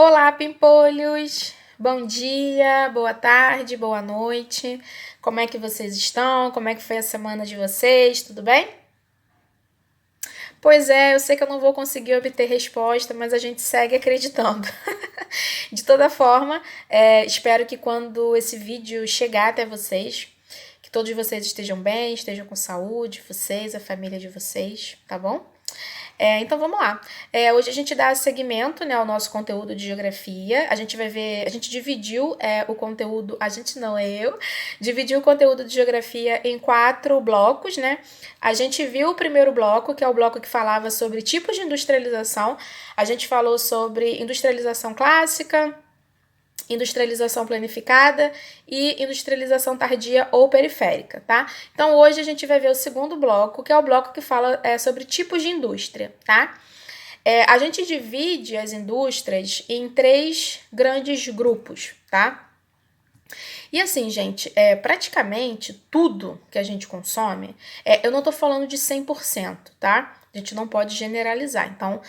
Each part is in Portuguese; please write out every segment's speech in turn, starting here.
Olá, pimpolhos! Bom dia, boa tarde, boa noite. Como é que vocês estão? Como é que foi a semana de vocês? Tudo bem? Pois é, eu sei que eu não vou conseguir obter resposta, mas a gente segue acreditando. De toda forma, espero que quando esse vídeo chegar até vocês, que todos vocês estejam bem, estejam com saúde, vocês, a família de vocês, tá bom? Então vamos lá. Hoje a gente dá seguimento, né, ao nosso conteúdo de geografia. A gente vai ver, a gente dividiu o conteúdo, a gente não, é eu, dividiu o conteúdo de geografia em 4 blocos, né? A gente viu o primeiro bloco, que é o bloco que falava sobre tipos de industrialização. A gente falou sobre industrialização clássica, industrialização planificada e industrialização tardia ou periférica, tá? Então hoje a gente vai ver o segundo bloco, que é o bloco que fala sobre tipos de indústria, tá? A gente divide as indústrias em 3 grandes grupos, tá? E assim, gente, praticamente tudo que a gente consome, eu não tô falando de 100%, tá? A gente não pode generalizar. Então,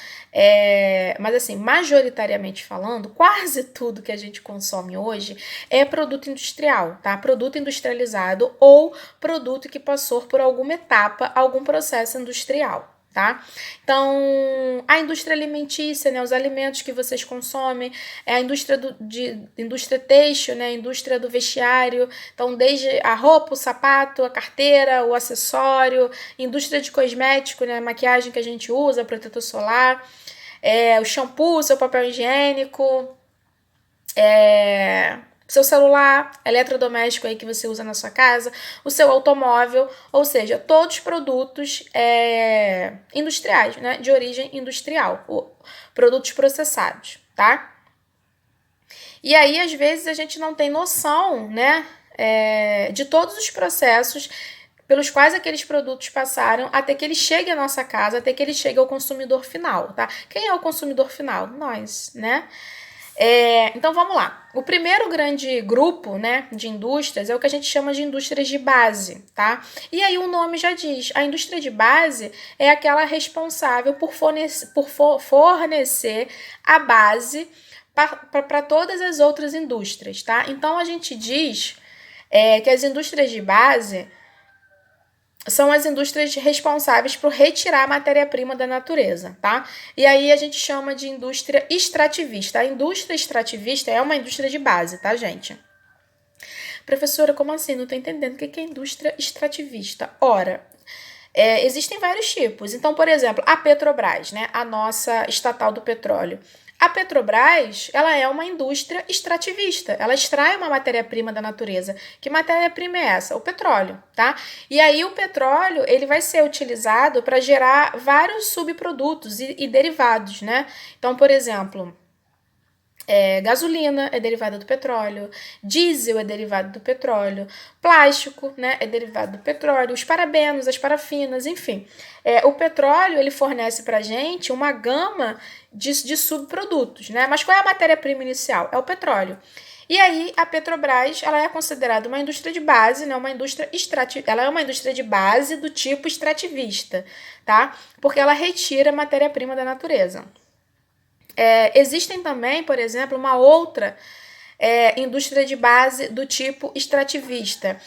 mas assim, majoritariamente falando, quase tudo que a gente consome hoje é produto industrial, tá? Produto industrializado ou produto que passou por alguma etapa, algum processo industrial, tá? Então, a indústria alimentícia, né, os alimentos que vocês consomem, a indústria indústria têxtil, né, a indústria do vestiário, então desde a roupa, o sapato, a carteira, o acessório, indústria de cosmético, né, a maquiagem que a gente usa, protetor solar, o shampoo, o seu papel higiênico, seu celular, eletrodoméstico aí que você usa na sua casa, o seu automóvel, ou seja, todos produtos industriais, né, de origem industrial, produtos processados, tá? E aí, às vezes, a gente não tem noção, né, de todos os processos pelos quais aqueles produtos passaram até que ele chegue à nossa casa, até que ele chegue ao consumidor final, tá? Quem é o consumidor final? Nós, né? Então vamos lá. O primeiro grande grupo, né, de indústrias é o que a gente chama de indústrias de base, tá? E aí o nome já diz, a indústria de base é aquela responsável por fornecer a base para todas as outras indústrias, tá? Então a gente diz que as indústrias de base são as indústrias responsáveis por retirar a matéria-prima da natureza, tá? E aí a gente chama de indústria extrativista. A indústria extrativista é uma indústria de base, tá, gente? Professora, como assim? Não tô entendendo o que é indústria extrativista. Ora, existem vários tipos. Então, por exemplo, a Petrobras, né? A nossa estatal do petróleo. A Petrobras, ela é uma indústria extrativista. Ela extrai uma matéria-prima da natureza. Que matéria-prima é essa? O petróleo, tá? E aí o petróleo, ele vai ser utilizado para gerar vários subprodutos e derivados, né? Então, por exemplo, gasolina é derivada do petróleo, diesel é derivado do petróleo, plástico, né, é derivado do petróleo, os parabenos, as parafinas, enfim. O petróleo, ele fornece para a gente uma gama de subprodutos, né? Mas qual é a matéria-prima inicial? É o petróleo. E aí, a Petrobras, ela é considerada uma indústria de base, né? Ela é uma indústria de base do tipo extrativista, tá? Porque ela retira a matéria-prima da natureza. Existem também, por exemplo, uma outra indústria de base do tipo extrativista,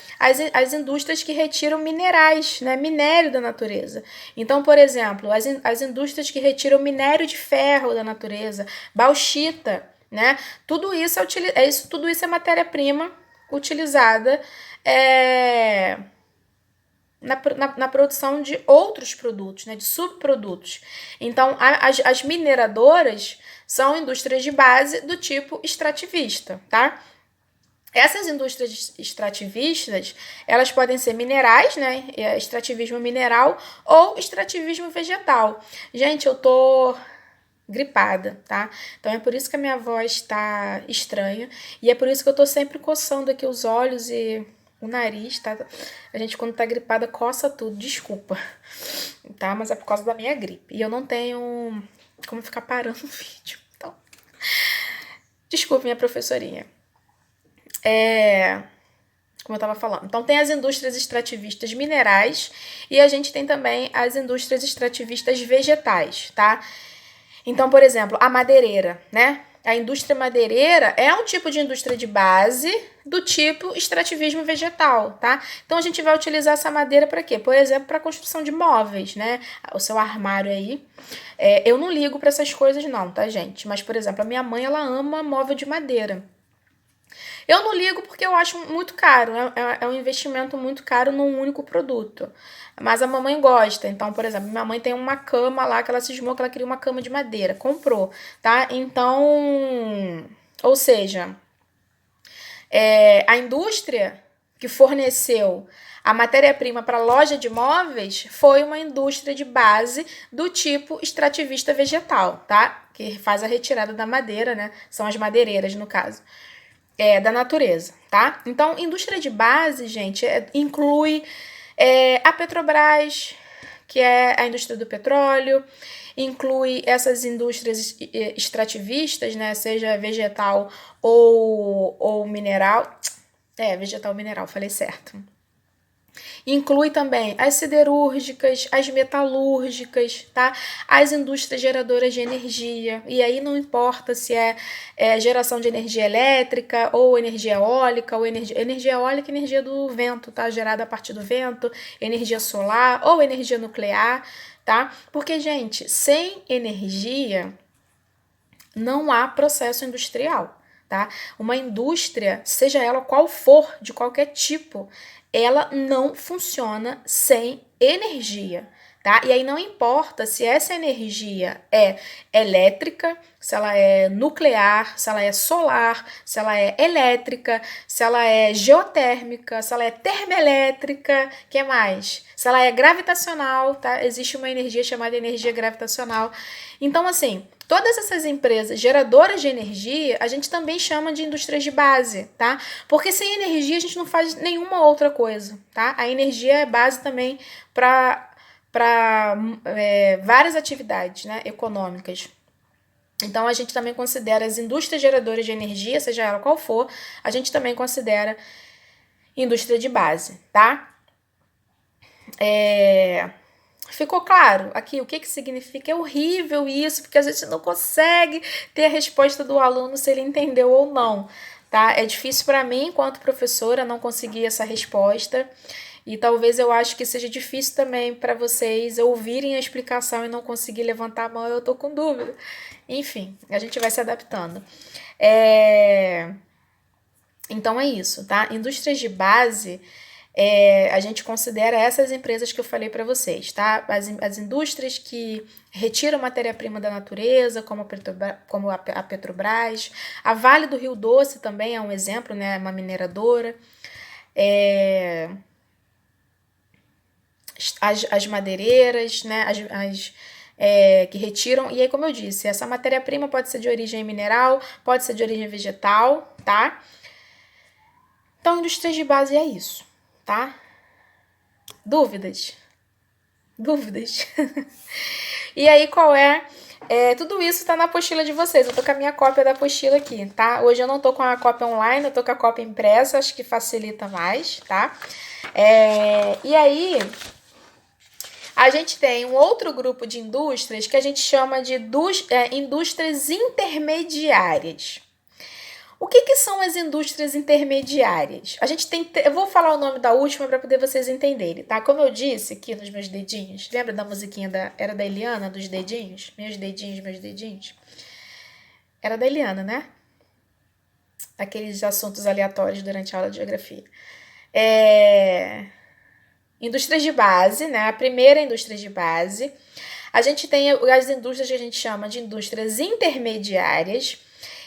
as indústrias que retiram minerais, né, minério da natureza. Então, por exemplo, as indústrias que retiram minério de ferro da natureza, bauxita, né, tudo isso é matéria-prima utilizada na produção de outros produtos, né, de subprodutos. Então, as mineradoras são indústrias de base do tipo extrativista, tá? Essas indústrias extrativistas, elas podem ser minerais, né, extrativismo mineral ou extrativismo vegetal. Gente, eu tô gripada, tá? Então é por isso que a minha voz tá estranha e é por isso que eu tô sempre coçando aqui os olhos e o nariz, tá? A gente, quando tá gripada, coça tudo, desculpa, tá? Mas é por causa da minha gripe. E eu não tenho como ficar parando o vídeo. Então, desculpe, minha professorinha. Como eu tava falando. Então, tem as indústrias extrativistas minerais e a gente tem também as indústrias extrativistas vegetais, tá? Então, por exemplo, a madeireira, né? A indústria madeireira é um tipo de indústria de base do tipo extrativismo vegetal, tá? Então a gente vai utilizar essa madeira para quê? Por exemplo, para construção de móveis, né? O seu armário aí. Eu não ligo para essas coisas não, tá, gente? Mas, por exemplo, a minha mãe, ela ama móvel de madeira. Eu não ligo porque eu acho muito caro, é um investimento muito caro num único produto. Mas a mamãe gosta. Então, por exemplo, minha mãe tem uma cama lá que ela cismou que ela queria uma cama de madeira, comprou, tá? Então, ou seja, a indústria que forneceu a matéria-prima para a loja de móveis foi uma indústria de base do tipo extrativista vegetal, tá? Que faz a retirada da madeira, né? São as madeireiras, no caso. Da natureza, tá? Então, indústria de base, gente, inclui a Petrobras, que é a indústria do petróleo, inclui essas indústrias extrativistas, né? Seja vegetal ou mineral. Vegetal ou mineral, falei certo. Inclui também as siderúrgicas, as metalúrgicas, tá? As indústrias geradoras de energia. E aí não importa se é geração de energia elétrica ou energia eólica, ou energia eólica e energia do vento, tá? Gerada a partir do vento, energia solar ou energia nuclear, tá? Porque, gente, sem energia não há processo industrial, tá? Uma indústria, seja ela qual for, de qualquer tipo, ela não funciona sem energia, tá? E aí não importa se essa energia é elétrica, se ela é nuclear, se ela é solar, se ela é elétrica, se ela é geotérmica, se ela é termoelétrica, que mais? Se ela é gravitacional, tá? Existe uma energia chamada energia gravitacional. Então, assim, todas essas empresas geradoras de energia, a gente também chama de indústrias de base, tá? Porque sem energia a gente não faz nenhuma outra coisa, tá? A energia é base também para várias atividades, né, econômicas. Então, a gente também considera as indústrias geradoras de energia, seja ela qual for, a gente também considera indústria de base, tá? Ficou claro aqui o que significa? É horrível isso, porque a gente não consegue ter a resposta do aluno se ele entendeu ou não, tá? É difícil para mim, enquanto professora, não conseguir essa resposta. E talvez eu acho que seja difícil também para vocês ouvirem a explicação e não conseguir levantar a mão, eu tô com dúvida. Enfim, a gente vai se adaptando. Então é isso, tá? Indústrias de base, a gente considera essas empresas que eu falei para vocês, tá? As indústrias que retiram matéria-prima da natureza, como a Petrobras. A Vale do Rio Doce também é um exemplo, né? Uma mineradora. As madeireiras, né? Que retiram. E aí, como eu disse, essa matéria-prima pode ser de origem mineral, pode ser de origem vegetal, tá? Então, indústrias de base é isso, tá? Dúvidas? Dúvidas? E aí, qual é? Tudo isso tá na apostila de vocês. Eu tô com a minha cópia da apostila aqui, tá? Hoje eu não tô com a cópia online, eu tô com a cópia impressa, acho que facilita mais, tá? E aí, a gente tem um outro grupo de indústrias que a gente chama de indústrias intermediárias. O que são as indústrias intermediárias? Eu vou falar o nome da última para poder vocês entenderem, tá? Como eu disse aqui nos meus dedinhos, lembra da musiquinha era da Eliana, dos dedinhos? Meus dedinhos, meus dedinhos. Era da Eliana, né? Aqueles assuntos aleatórios durante a aula de geografia. Indústrias de base, né? A primeira indústria de base. A gente tem as indústrias que a gente chama de indústrias intermediárias.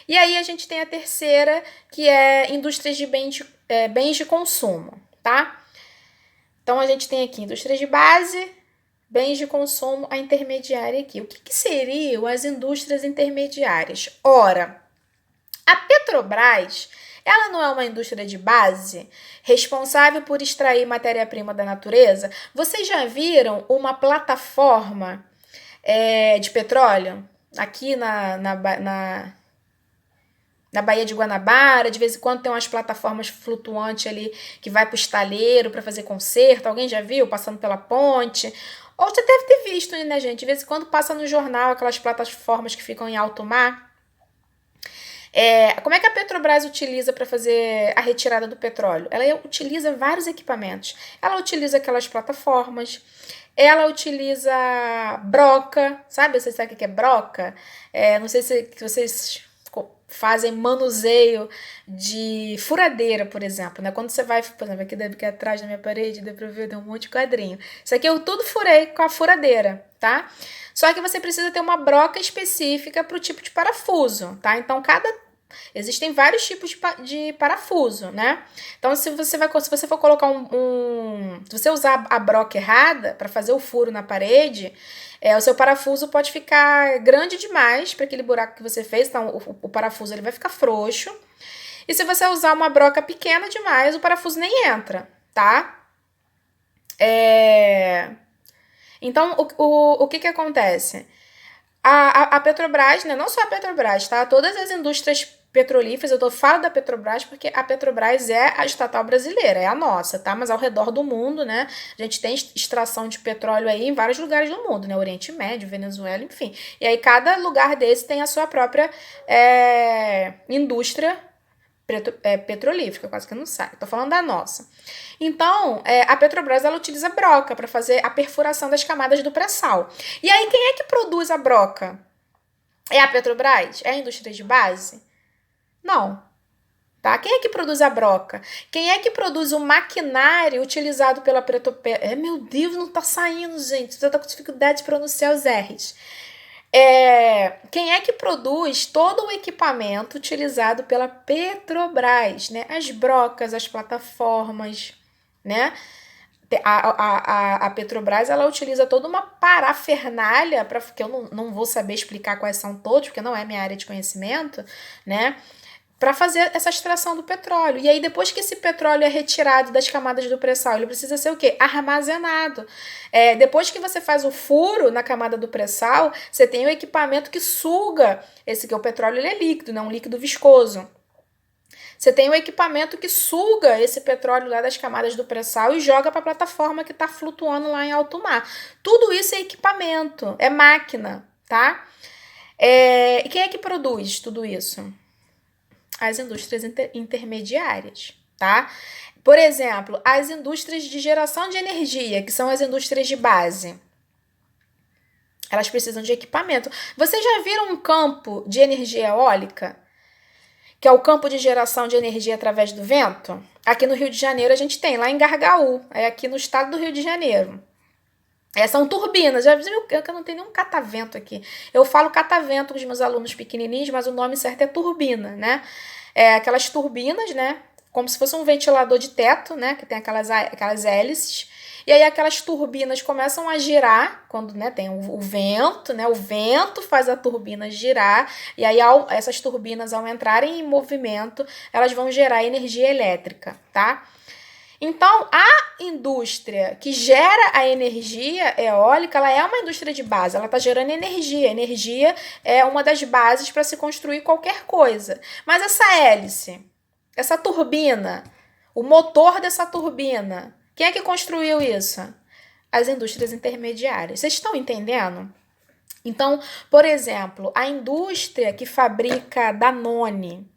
E aí a gente tem a terceira, que é indústrias de bens de consumo, tá? Então, a gente tem aqui indústrias de base, bens de consumo, a intermediária aqui. O que seriam as indústrias intermediárias? Ora, a Petrobras, ela não é uma indústria de base responsável por extrair matéria-prima da natureza? Vocês já viram uma plataforma de petróleo aqui na Baía de Guanabara? De vez em quando tem umas plataformas flutuantes ali que vai para o estaleiro para fazer conserto. Alguém já viu passando pela ponte? Ou você deve ter visto, né, gente? De vez em quando passa no jornal aquelas plataformas que ficam em alto mar. Como é que a Petrobras utiliza para fazer a retirada do petróleo? Ela utiliza vários equipamentos. Ela utiliza aquelas plataformas, ela utiliza broca, sabe? Você sabe o que é broca? Não sei se vocês fazem manuseio de furadeira, por exemplo, né? Quando você vai, por exemplo, aqui atrás da minha parede, dá pra ver, tem um monte de quadrinho. Isso aqui eu tudo furei com a furadeira, tá? Só que você precisa ter uma broca específica para o tipo de parafuso, tá? Então, existem vários tipos de parafuso, né? Então, se você for colocar se você usar a broca errada para fazer o furo na parede, o seu parafuso pode ficar grande demais para aquele buraco que você fez. Então, o parafuso ele vai ficar frouxo. E se você usar uma broca pequena demais, o parafuso nem entra, tá? Então, o que acontece? A Petrobras, né? Não só a Petrobras, tá? Todas as indústrias petrolíferas, falo da Petrobras porque a Petrobras é a estatal brasileira, é a nossa, tá? Mas ao redor do mundo, né? A gente tem extração de petróleo aí em vários lugares do mundo, né? Oriente Médio, Venezuela, enfim. E aí cada lugar desse tem a sua própria indústria petrolífera, quase que não sai. Tô falando da nossa. Então, a Petrobras ela utiliza broca para fazer a perfuração das camadas do pré-sal. E aí, quem é que produz a broca? É a Petrobras? É a indústria de base? Não. Tá? Quem é que produz a broca? Quem é que produz o maquinário utilizado pela Petrobras? Meu Deus, não tá saindo, gente. Você tá com dificuldade de pronunciar os R's. Quem é que produz todo o equipamento utilizado pela Petrobras, né? As brocas, as plataformas, né? A Petrobras ela utiliza toda uma parafernália, que eu não vou saber explicar quais são todos, porque não é minha área de conhecimento, né? Para fazer essa extração do petróleo. E aí, depois que esse petróleo é retirado das camadas do pré-sal, ele precisa ser o quê? Armazenado. Depois que você faz o furo na camada do pré-sal, você tem o equipamento que suga esse que o petróleo ele é líquido, não um líquido viscoso. Você tem o equipamento que suga esse petróleo lá das camadas do pré-sal e joga para a plataforma que está flutuando lá em alto mar. Tudo isso é equipamento, é máquina, tá? E quem é que produz tudo isso? As indústrias intermediárias, tá? Por exemplo, as indústrias de geração de energia, que são as indústrias de base. Elas precisam de equipamento. Vocês já viram um campo de energia eólica? Que é o campo de geração de energia através do vento? Aqui no Rio de Janeiro a gente tem, lá em Gargaú, aqui no estado do Rio de Janeiro. São turbinas, já viu que eu não tenho nenhum catavento aqui. Eu falo catavento com os meus alunos pequenininhos, mas o nome certo é turbina, né? Aquelas turbinas, né? Como se fosse um ventilador de teto, né? Que tem aquelas hélices. E aí aquelas turbinas começam a girar, quando, né, tem o vento, né? O vento faz a turbina girar, e aí essas turbinas, ao entrarem em movimento, elas vão gerar energia elétrica, tá? Então, a indústria que gera a energia eólica, ela é uma indústria de base, ela está gerando energia. Energia é uma das bases para se construir qualquer coisa. Mas essa hélice, essa turbina, o motor dessa turbina, quem é que construiu isso? As indústrias intermediárias. Vocês estão entendendo? Então, por exemplo, a indústria que fabrica Danone,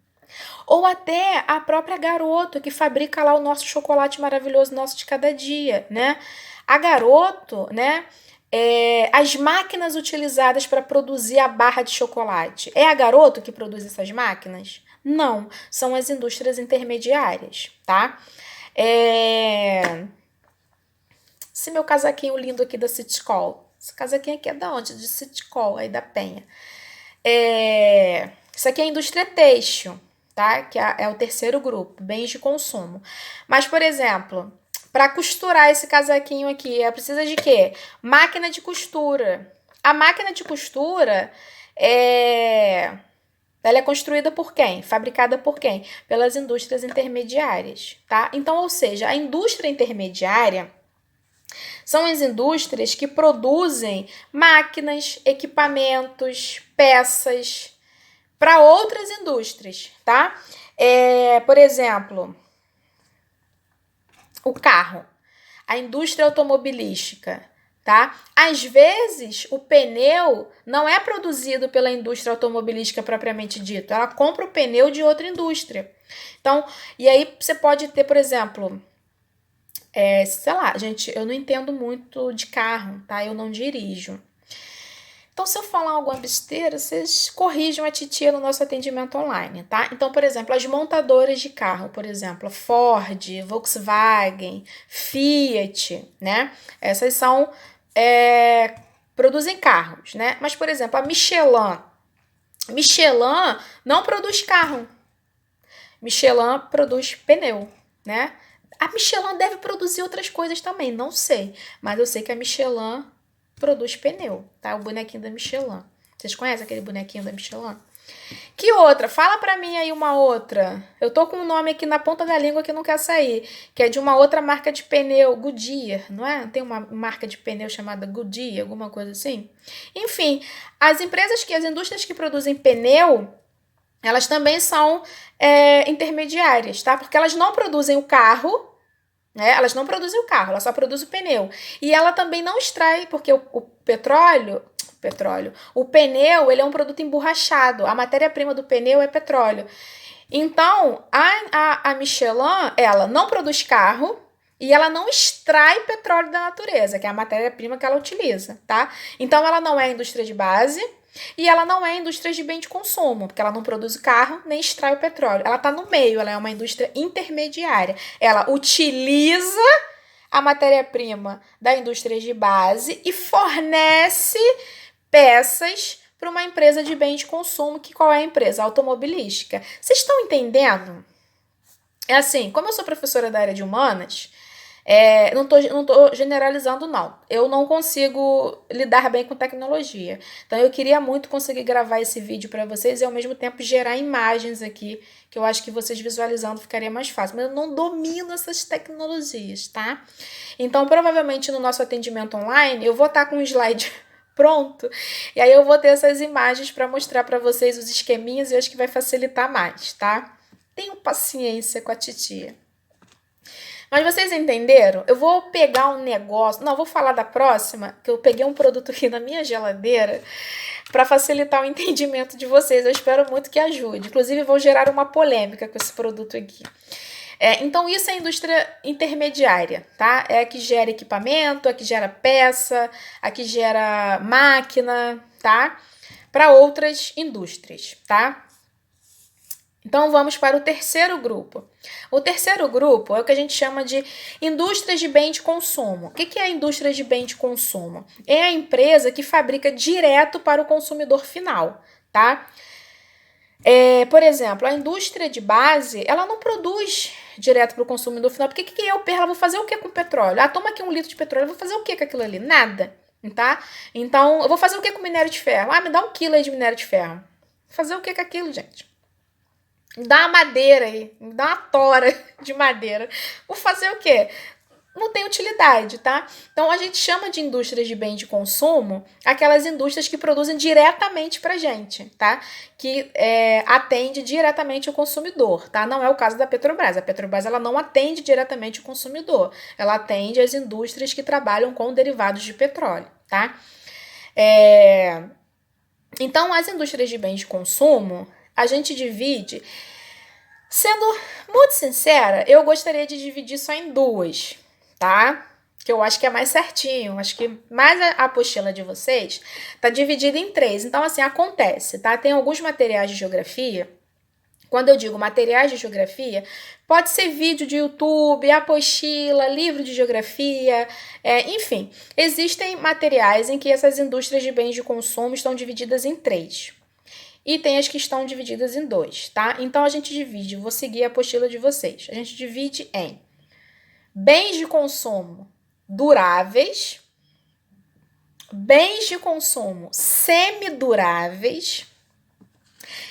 ou até a própria Garoto, que fabrica lá o nosso chocolate maravilhoso, nosso de cada dia, né? A Garoto, né? As máquinas utilizadas para produzir a barra de chocolate. É a Garoto que produz essas máquinas? Não, são as indústrias intermediárias, tá? Esse meu casaquinho lindo aqui da Citicol. Esse casaquinho aqui é da onde? De Citicol, aí da Penha. Isso aqui é a indústria têxtil, tá? Que é o terceiro grupo, bens de consumo. Mas, por exemplo, para costurar esse casaquinho aqui, precisa de quê? Máquina de costura. A máquina de costura ela é construída por quem? Fabricada por quem? Pelas indústrias intermediárias, tá? Então, ou seja, a indústria intermediária são as indústrias que produzem máquinas, equipamentos, peças para outras indústrias, tá? Por exemplo, o carro, a indústria automobilística, tá? Às vezes, o pneu não é produzido pela indústria automobilística propriamente dito, ela compra o pneu de outra indústria. Então, e aí você pode ter, por exemplo, sei lá, gente, eu não entendo muito de carro, tá? Eu não dirijo. Então, se eu falar alguma besteira, vocês corrijam a titia no nosso atendimento online, tá? Então, por exemplo, as montadoras de carro, por exemplo, Ford, Volkswagen, Fiat, né? Essas são, produzem carros, né? Mas, por exemplo, a Michelin não produz carro. Michelin produz pneu, né? A Michelin deve produzir outras coisas também, não sei. Mas eu sei que a Michelin produz pneu, tá? O bonequinho da Michelin. Vocês conhecem aquele bonequinho da Michelin? Que outra? Fala pra mim aí uma outra. Eu tô com um nome aqui na ponta da língua que não quer sair. Que é de uma outra marca de pneu, Goodyear, não é? Tem uma marca de pneu chamada Goodyear, alguma coisa assim? Enfim, as indústrias que produzem pneu, elas também são intermediárias, tá? Porque elas não produzem o carro, né? Elas não produzem o carro, ela só produz o pneu. E ela também não extrai, porque o pneu, ele é um produto emborrachado. A matéria-prima do pneu é petróleo. Então, a Michelin, ela não produz carro e ela não extrai petróleo da natureza, que é a matéria-prima que ela utiliza, tá? Então, ela não é indústria de base e ela não é indústria de bem de consumo, porque ela não produz o carro nem extrai o petróleo. Ela está no meio, ela é uma indústria intermediária. Ela utiliza a matéria-prima da indústria de base e fornece peças para uma empresa de bem de consumo, que qual é a empresa? Automobilística. Vocês estão entendendo? É assim, como eu sou professora da área de humanas, não tô generalizando, não. Eu não consigo lidar bem com tecnologia. Então, eu queria muito conseguir gravar esse vídeo para vocês e, ao mesmo tempo, gerar imagens aqui, que eu acho que vocês visualizando ficaria mais fácil. Mas eu não domino essas tecnologias, tá? Então, provavelmente, no nosso atendimento online, eu vou estar com um slide pronto, e aí eu vou ter essas imagens para mostrar para vocês os esqueminhas e eu acho que vai facilitar mais, tá? Tenham paciência com a titia. Mas vocês entenderam? Eu vou pegar um negócio... Não, vou falar da próxima, que eu peguei um produto aqui na minha geladeira para facilitar o entendimento de vocês. Eu espero muito que ajude. Inclusive, vou gerar uma polêmica com esse produto aqui. Então, isso é a indústria intermediária, tá? É a que gera equipamento, a que gera peça, a que gera máquina, tá? Para outras indústrias, tá? Então, vamos para o terceiro grupo. O terceiro grupo é o que a gente chama de indústrias de bem de consumo. O que é a indústria de bem de consumo? É a empresa que fabrica direto para o consumidor final, tá? Por exemplo, a indústria de base, ela não produz direto para o consumidor final. Porque que eu, Perla, vou fazer o que com petróleo? Toma aqui 1 litro de petróleo, eu vou fazer o que com aquilo ali? Nada, tá? Então, eu vou fazer o que com minério de ferro? Me dá 1 quilo aí de minério de ferro. Fazer o que com aquilo, gente? Me dá uma madeira aí, me dá uma tora de madeira. Vou fazer o quê? Não tem utilidade, tá? Então, a gente chama de indústrias de bem de consumo aquelas indústrias que produzem diretamente pra gente, tá? Que atende diretamente o consumidor, tá? Não é o caso da Petrobras. A Petrobras, ela não atende diretamente o consumidor. Ela atende as indústrias que trabalham com derivados de petróleo, tá? Então, as indústrias de bens de consumo, a gente divide... Sendo muito sincera, eu gostaria de dividir só em 2, tá? Que eu acho que é mais certinho. Acho que mais a apostila de vocês tá dividida em 3. Então, assim, acontece, tá? Tem alguns materiais de geografia. Quando eu digo materiais de geografia, pode ser vídeo de YouTube, apostila, livro de geografia, enfim. Existem materiais em que essas indústrias de bens de consumo estão divididas em 3. E tem as que estão divididas em 2, tá? Então, a gente divide, vou seguir a apostila de vocês. A gente divide em bens de consumo duráveis, bens de consumo semiduráveis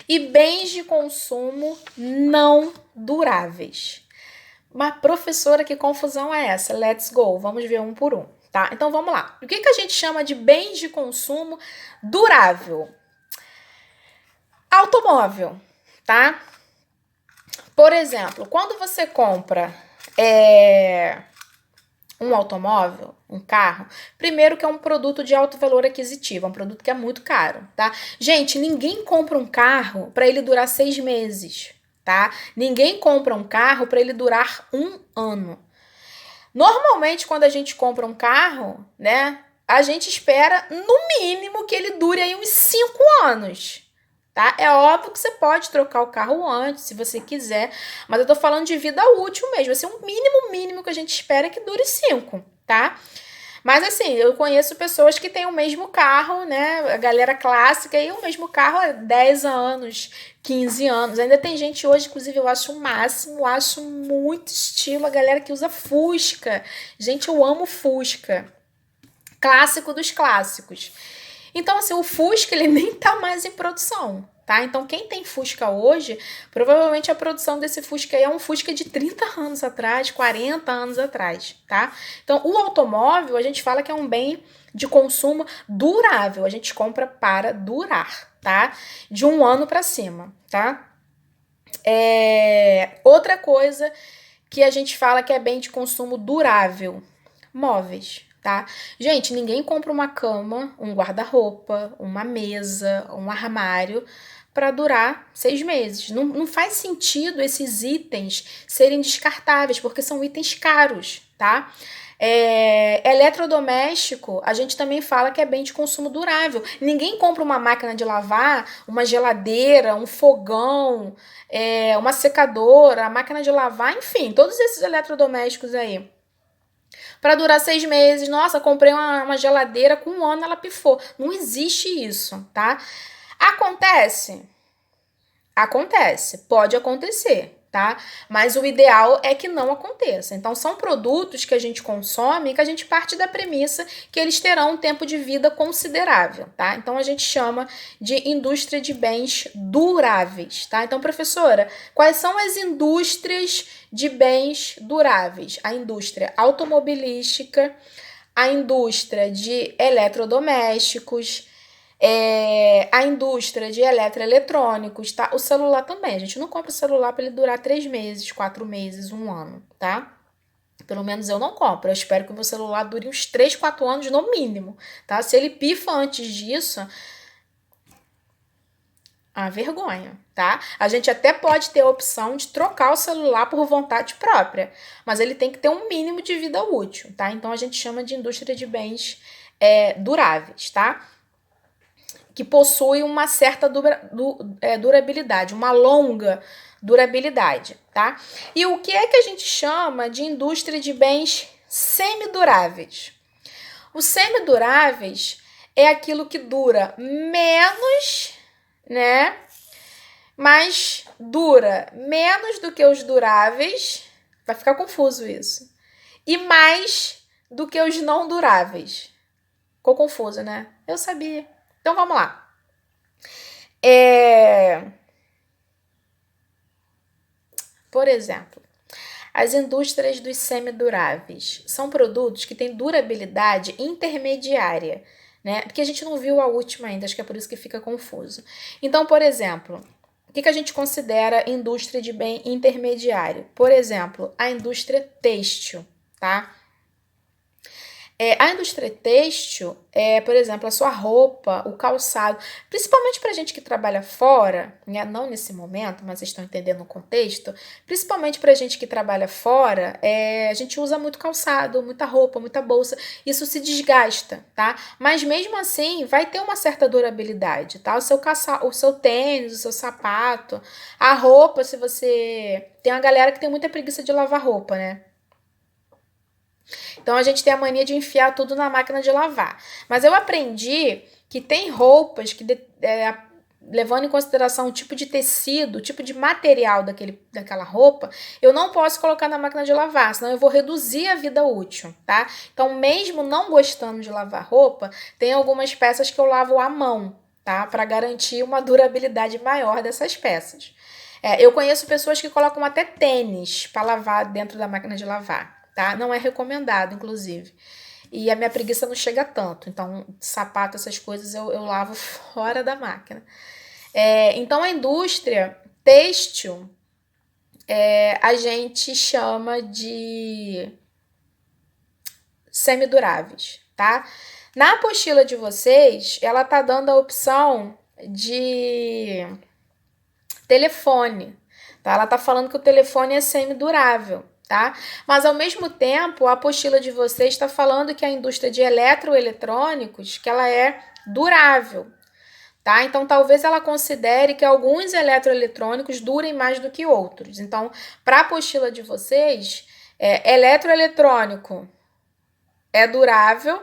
e bens de consumo não duráveis. Mas, professora, que confusão é essa? Let's go, vamos ver um por um, tá? Então, vamos lá. O que a gente chama de bens de consumo durável? Automóvel, tá? Por exemplo, quando você compra um automóvel, um carro? Primeiro que é um produto de alto valor aquisitivo, é um produto que é muito caro, tá? Gente, ninguém compra um carro para ele durar 6 meses, tá? Ninguém compra um carro para ele durar 1 ano. Normalmente, quando a gente compra um carro, né, a gente espera, no mínimo, que ele dure aí uns 5 anos, tá? É óbvio que você pode trocar o carro antes, se você quiser, mas eu tô falando de vida útil mesmo, assim, o mínimo que a gente espera é que dure 5, tá? Mas assim, eu conheço pessoas que têm o mesmo carro, né? A galera clássica e o mesmo carro há 10 anos, 15 anos. Ainda tem gente hoje, inclusive, eu acho o máximo, acho muito estilo a galera que usa Fusca. Gente, eu amo Fusca. Clássico dos clássicos. Então, assim, o Fusca, ele nem tá mais em produção, tá? Então, quem tem Fusca hoje, provavelmente a produção desse Fusca aí é um Fusca de 30 anos atrás, 40 anos atrás, tá? Então, o automóvel, a gente fala que é um bem de consumo durável. A gente compra para durar, tá? De 1 ano para cima, tá? Outra coisa que a gente fala que é bem de consumo durável, móveis, tá? Gente, ninguém compra uma cama, um guarda-roupa, uma mesa, um armário para durar 6 meses. Não faz sentido esses itens serem descartáveis, porque são itens caros, tá? Eletrodoméstico, a gente também fala que é bem de consumo durável. Ninguém compra uma máquina de lavar, uma geladeira, um fogão, uma secadora, a máquina de lavar, enfim, todos esses eletrodomésticos aí para durar 6 meses. Nossa, comprei uma geladeira, com 1 ano ela pifou. Não existe isso, tá? Acontece? Acontece, pode acontecer, tá? Mas o ideal é que não aconteça. Então, são produtos que a gente consome que a gente parte da premissa que eles terão um tempo de vida considerável, tá? Então, a gente chama de indústria de bens duráveis, tá? Então, professora, quais são as indústrias de bens duráveis? A indústria automobilística, a indústria de eletrodomésticos, a indústria de eletroeletrônicos, tá? O celular também. A gente não compra o celular para ele durar 3 meses, 4 meses, 1 ano, tá? Pelo menos eu não compro. Eu espero que o meu celular dure uns 3, 4 anos no mínimo, tá? Se ele pifa antes disso, a vergonha, tá? A gente até pode ter a opção de trocar o celular por vontade própria, mas ele tem que ter um mínimo de vida útil, tá? Então a gente chama de indústria de bens duráveis, tá? Que possui uma certa durabilidade, uma longa durabilidade, tá? E o que é que a gente chama de indústria de bens semiduráveis? Os semiduráveis é aquilo que dura menos, né? Mas dura menos do que os duráveis. Vai ficar confuso isso. E mais do que os não duráveis. Ficou confuso, né? Eu sabia. Então vamos lá. Por exemplo, as indústrias dos semiduráveis são produtos que têm durabilidade intermediária, né? Porque a gente não viu a última ainda, acho que é por isso que fica confuso. Então, por exemplo, o que a gente considera indústria de bem intermediário? Por exemplo, a indústria têxtil, tá? A indústria têxtil por exemplo, a sua roupa, o calçado, principalmente para gente que trabalha fora, né? Não nesse momento, mas vocês estão entendendo o contexto, principalmente para gente que trabalha fora, a gente usa muito calçado, muita roupa, muita bolsa, isso se desgasta, tá? Mas mesmo assim, vai ter uma certa durabilidade, tá? O seu tênis, o seu sapato, a roupa, se você... Tem uma galera que tem muita preguiça de lavar roupa, né? Então a gente tem a mania de enfiar tudo na máquina de lavar. Mas eu aprendi que tem roupas que, levando em consideração o tipo de tecido, o tipo de material daquela roupa, eu não posso colocar na máquina de lavar, senão eu vou reduzir a vida útil, tá? Então, mesmo não gostando de lavar roupa, tem algumas peças que eu lavo à mão, tá? Para garantir uma durabilidade maior dessas peças. Eu conheço pessoas que colocam até tênis para lavar dentro da máquina de lavar. Tá? Não é recomendado, inclusive. E a minha preguiça não chega tanto. Então, sapato, essas coisas eu lavo fora da máquina. Então, a indústria têxtil, a gente chama de semiduráveis, tá? Na apostila de vocês, ela tá dando a opção de telefone, tá? Ela tá falando que o telefone é semidurável, tá? Mas ao mesmo tempo, a apostila de vocês está falando que a indústria de eletroeletrônicos, que ela é durável, tá? Então talvez ela considere que alguns eletroeletrônicos durem mais do que outros. Então, para a apostila de vocês, eletroeletrônico é durável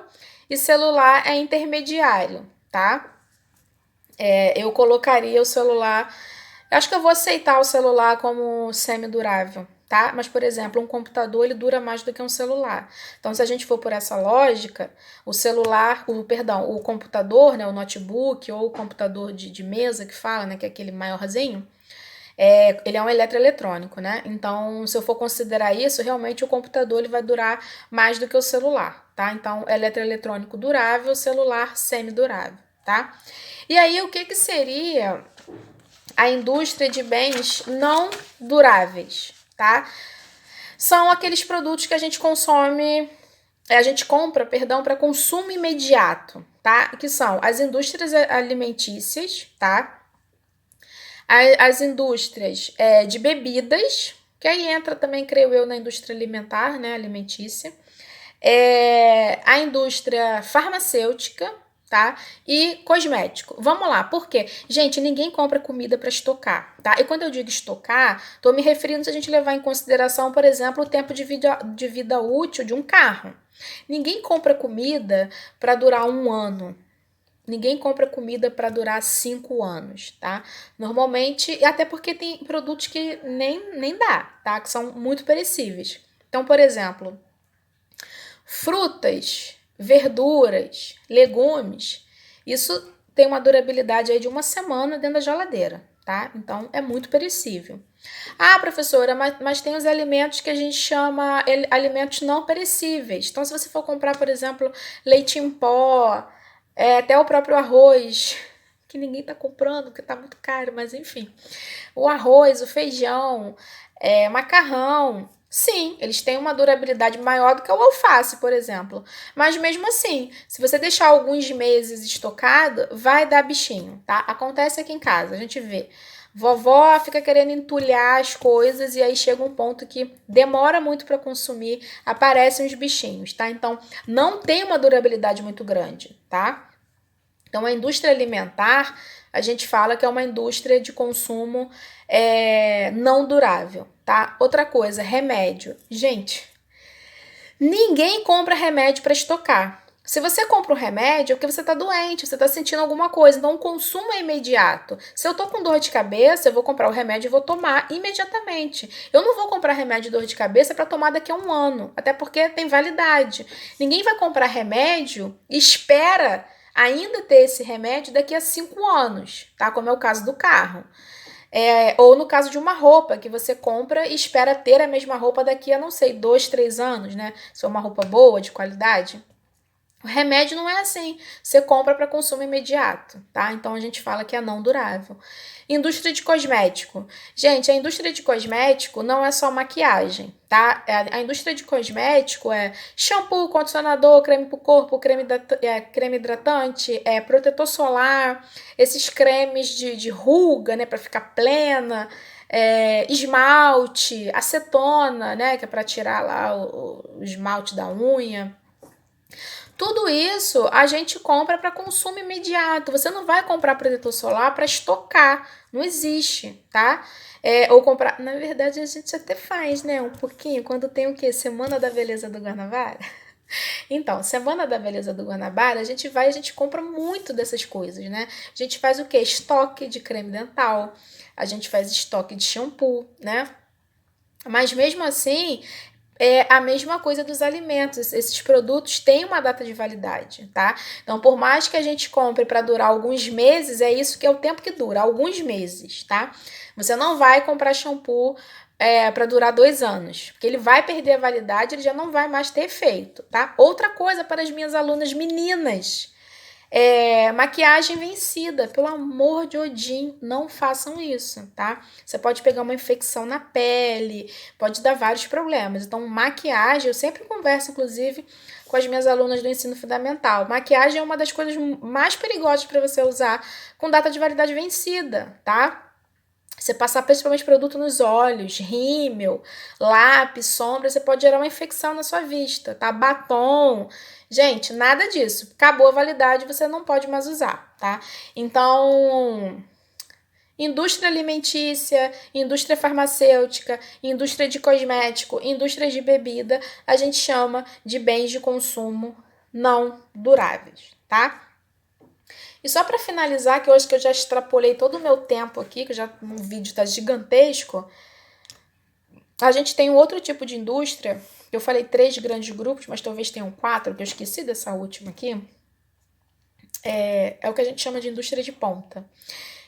e celular é intermediário, tá? Eu colocaria o celular. Eu acho que eu vou aceitar o celular como semi-durável, tá? Mas, por exemplo, um computador ele dura mais do que um celular. Então, se a gente for por essa lógica, o computador, né, o notebook ou o computador de mesa que fala, né, que é aquele maiorzinho, ele é um eletroeletrônico, né? Então, se eu for considerar isso, realmente o computador ele vai durar mais do que o celular, tá? Então, eletroeletrônico durável, celular semi-durável, tá? E aí, o que seria a indústria de bens não duráveis, tá? São aqueles produtos que a gente compra, para consumo imediato, tá? Que são as indústrias alimentícias, tá? As indústrias de bebidas, que aí entra também, creio eu, na indústria alimentar, né, alimentícia. A indústria farmacêutica, tá? E cosmético. Vamos lá, por quê? Gente, ninguém compra comida para estocar, tá? E quando eu digo estocar, tô me referindo se a gente levar em consideração, por exemplo, o tempo de vida útil de um carro. Ninguém compra comida para durar 1 ano. Ninguém compra comida para durar 5 anos, tá? Normalmente, até porque tem produtos que nem dá, tá? Que são muito perecíveis. Então, por exemplo, frutas, verduras, legumes, isso tem uma durabilidade aí de 1 semana dentro da geladeira, tá? Então, é muito perecível. Ah, professora, mas tem os alimentos que a gente chama alimentos não perecíveis. Então, se você for comprar, por exemplo, leite em pó, até o próprio arroz, que ninguém tá comprando porque tá muito caro, mas enfim. O arroz, o feijão, macarrão, sim, eles têm uma durabilidade maior do que o alface, por exemplo. Mas mesmo assim, se você deixar alguns meses estocado, vai dar bichinho, tá? Acontece aqui em casa, a gente vê. Vovó fica querendo entulhar as coisas e aí chega um ponto que demora muito para consumir, aparecem os bichinhos, tá? Então, não tem uma durabilidade muito grande, tá? Então, a indústria alimentar, a gente fala que é uma indústria de consumo não durável, tá? Outra coisa, remédio. Gente, ninguém compra remédio para estocar. Se você compra um remédio, é porque você está doente, você está sentindo alguma coisa, então o consumo é imediato. Se eu tô com dor de cabeça, eu vou comprar o remédio e vou tomar imediatamente. Eu não vou comprar remédio de dor de cabeça para tomar daqui a 1 ano, até porque tem validade. Ninguém vai comprar remédio e espera ainda ter esse remédio daqui a 5 anos, tá? Como é o caso do carro. Ou no caso de uma roupa que você compra e espera ter a mesma roupa daqui a, não sei, 2, 3 anos, né? Se é uma roupa boa, de qualidade. O remédio não é assim, você compra para consumo imediato, tá? Então a gente fala que é não durável. Indústria de cosmético. Gente, a indústria de cosmético não é só maquiagem, tá? A indústria de cosmético é shampoo, condicionador, creme pro corpo, creme hidratante, protetor solar, esses cremes de ruga, né, para ficar plena, esmalte, acetona, né, que é para tirar lá o esmalte da unha. Tudo isso a gente compra para consumo imediato. Você não vai comprar protetor solar para estocar. Não existe, tá? Ou comprar. Na verdade, a gente até faz, né? Um pouquinho. Quando tem o quê? Semana da Beleza do Guanabara? Então, Semana da Beleza do Guanabara, a gente compra muito dessas coisas, né? A gente faz o quê? Estoque de creme dental. A gente faz estoque de shampoo, né? Mas mesmo assim, é a mesma coisa dos alimentos. Esses produtos têm uma data de validade, tá? Então, por mais que a gente compre para durar alguns meses, é isso que é o tempo que dura, alguns meses, tá? Você não vai comprar shampoo para durar 2 anos, porque ele vai perder a validade, ele já não vai mais ter efeito, tá? Outra coisa para as minhas alunas meninas. Maquiagem vencida, pelo amor de Odin, não façam isso, tá? Você pode pegar uma infecção na pele, pode dar vários problemas. Então, maquiagem, eu sempre converso, inclusive, com as minhas alunas do ensino fundamental. Maquiagem é uma das coisas mais perigosas para você usar com data de validade vencida, tá? Você passar principalmente produto nos olhos, rímel, lápis, sombra, você pode gerar uma infecção na sua vista, tá? Batom. Gente, nada disso. Acabou a validade, você não pode mais usar, tá? Então, indústria alimentícia, indústria farmacêutica, indústria de cosmético, indústria de bebida, a gente chama de bens de consumo não duráveis, tá? E só para finalizar, que eu acho que eu já extrapolei todo o meu tempo aqui, que já o vídeo está gigantesco, a gente tem um outro tipo de indústria, eu falei 3 grandes grupos, mas talvez tenham 4, que eu esqueci dessa última aqui, é o que a gente chama de indústria de ponta.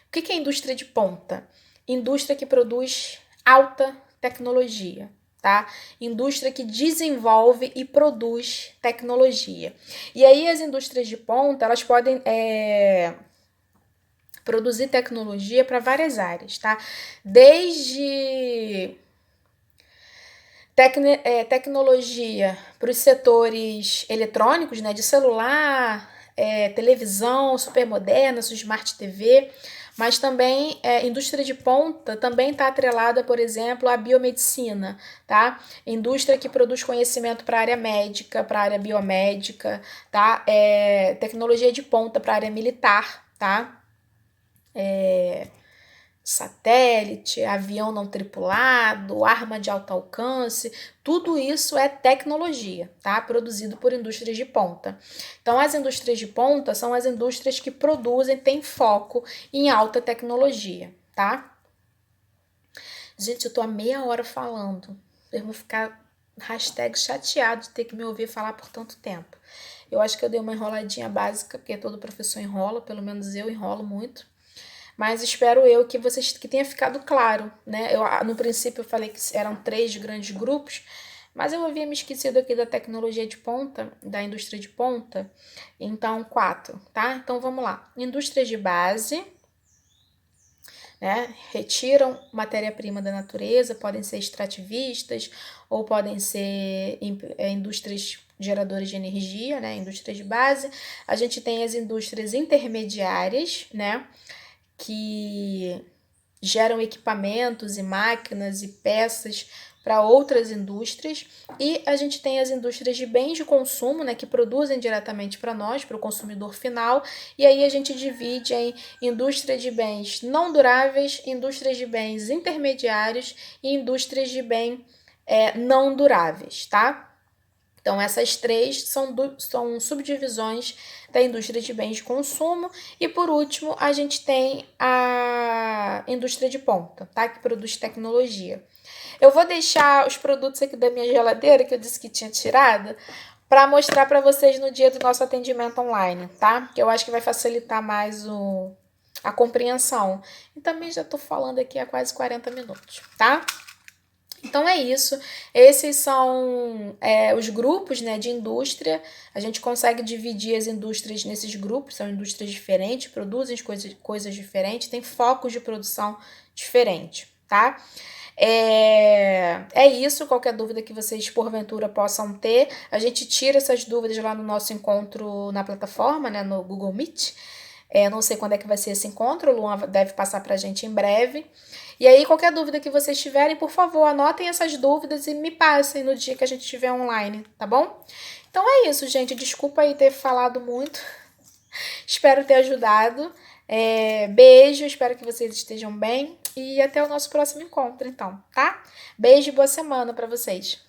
O que é indústria de ponta? Indústria que produz alta tecnologia, tá? Indústria que desenvolve e produz tecnologia. E aí as indústrias de ponta, elas podem produzir tecnologia para várias áreas, tá? Desde tecnologia para os setores eletrônicos, né? De celular, televisão super moderna, Smart TV, mas também indústria de ponta também está atrelada, por exemplo, à biomedicina, tá? Indústria que produz conhecimento para a área médica, para a área biomédica, tá? Tecnologia de ponta para a área militar, tá? Satélite, avião não tripulado, arma de alto alcance, tudo isso é tecnologia, tá? Produzido por indústrias de ponta. Então, as indústrias de ponta são as indústrias que produzem, têm foco em alta tecnologia, tá? Gente, eu tô há meia hora falando. Eu vou ficar #chateado de ter que me ouvir falar por tanto tempo. Eu acho que eu dei uma enroladinha básica, porque todo professor enrola, pelo menos eu enrolo muito. Mas espero eu que tenha ficado claro, né? No princípio eu falei que eram 3 grandes grupos, mas eu havia me esquecido aqui da tecnologia de ponta, da indústria de ponta, então 4, tá? Então vamos lá. Indústria de base, né? Retiram matéria-prima da natureza, podem ser extrativistas ou podem ser indústrias geradoras de energia, né? Indústria de base. A gente tem as indústrias intermediárias, né? Que geram equipamentos e máquinas e peças para outras indústrias, e a gente tem as indústrias de bens de consumo, né, que produzem diretamente para nós, para o consumidor final, e aí a gente divide em indústria de bens não duráveis, indústrias de bens intermediários e indústrias de bens não duráveis, tá? Então, essas 3 são subdivisões da indústria de bens de consumo. E, por último, a gente tem a indústria de ponta, tá? Que produz tecnologia. Eu vou deixar os produtos aqui da minha geladeira, que eu disse que tinha tirado, para mostrar para vocês no dia do nosso atendimento online, tá? Que eu acho que vai facilitar mais a compreensão. E também já estou falando aqui há quase 40 minutos, tá? Então é isso, esses são os grupos, né, de indústria. A gente consegue dividir as indústrias nesses grupos, são indústrias diferentes, produzem coisas diferentes, têm focos de produção diferentes, tá? É isso, qualquer dúvida que vocês porventura possam ter, a gente tira essas dúvidas lá no nosso encontro na plataforma, né, no Google Meet. Não sei quando é que vai ser esse encontro, o Luan deve passar pra gente em breve. E aí, qualquer dúvida que vocês tiverem, por favor, anotem essas dúvidas e me passem no dia que a gente estiver online, tá bom? Então é isso, gente. Desculpa aí ter falado muito. Espero ter ajudado. Beijo, espero que vocês estejam bem. E até o nosso próximo encontro, então, tá? Beijo e boa semana pra vocês.